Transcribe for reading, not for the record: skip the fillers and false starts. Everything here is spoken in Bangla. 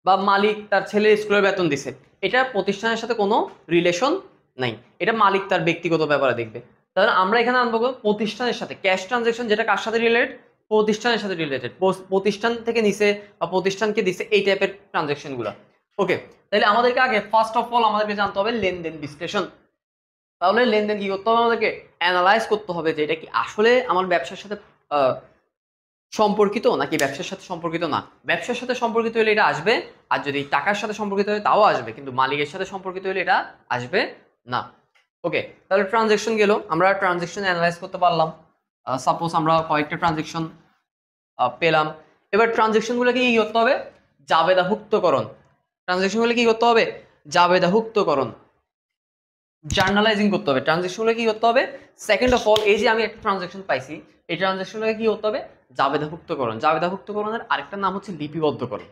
বা মালিক তার ছেলের স্কুলের বেতন দিছে, এটা প্রতিষ্ঠানের সাথে কোনো রিলেশন নাই, এটা মালিক তার ব্যক্তিগত ব্যাপারে দেখবে। তাহলে আমরা এখানে আনবো প্রতিষ্ঠানের সাথে, ক্যাশ ট্রানজাকশন যেটা কার সাথে রিলেটেড, প্রতিষ্ঠানের সাথে রিলেটেড, প্রতিষ্ঠান থেকে নিছে বা প্রতিষ্ঠানকে দিছে, এই টাইপের ট্রানজাকশন গুলা। ওকে, তাহলে আমাদেরকে আগে ফার্স্ট অফ অল আমাদেরকে জানতে হবে লেনদেন বিশ্লেষণ। তাহলে লেনদেন কি করতে হবে, আমাদেরকে অ্যানালাইজ করতে হবে যে এটা কি আসলে আমার ব্যবসার সাথে সম্পর্কিত নাকি ব্যবসার সাথে সম্পর্কিত না। ব্যবসার সাথে সম্পর্কিত হলে এটা আসবে, আর যদি টাকার সাথে সম্পর্কিত হয় তাও আসবে, কিন্তু মালিকের সাথে সম্পর্কিত হলে এটা আসবে না। ওকে, তাহলে ট্রানজেকশন গেল, আমরা ট্রানজেকশন অ্যানালাইজ করতে পারলাম। সাপোজ আমরা কয়েকটা ট্রানজেকশন পেলাম। এবার ট্রানজেকশনগুলোকে কি করতে হবে, জাবেদাভুক্তকরণ। ট্রানজেকশনগুলো কি করতে হবে, জাবেদাভুক্তকরণ, জার্নালাইজিং করতে হবে। ট্রানজেকশনগুলো কি করতে হবে, সেকেন্ড অফ অল এই যে আমি একটা ট্রানজেকশন পাইছি, এই ট্রানজেকশনগুলোকে কি করতে হবে, জাবেদাভুক্তকরণ। জাবেদাভুক্তকরণের আরেকটা নাম হচ্ছে লিপিবদ্ধকরণ।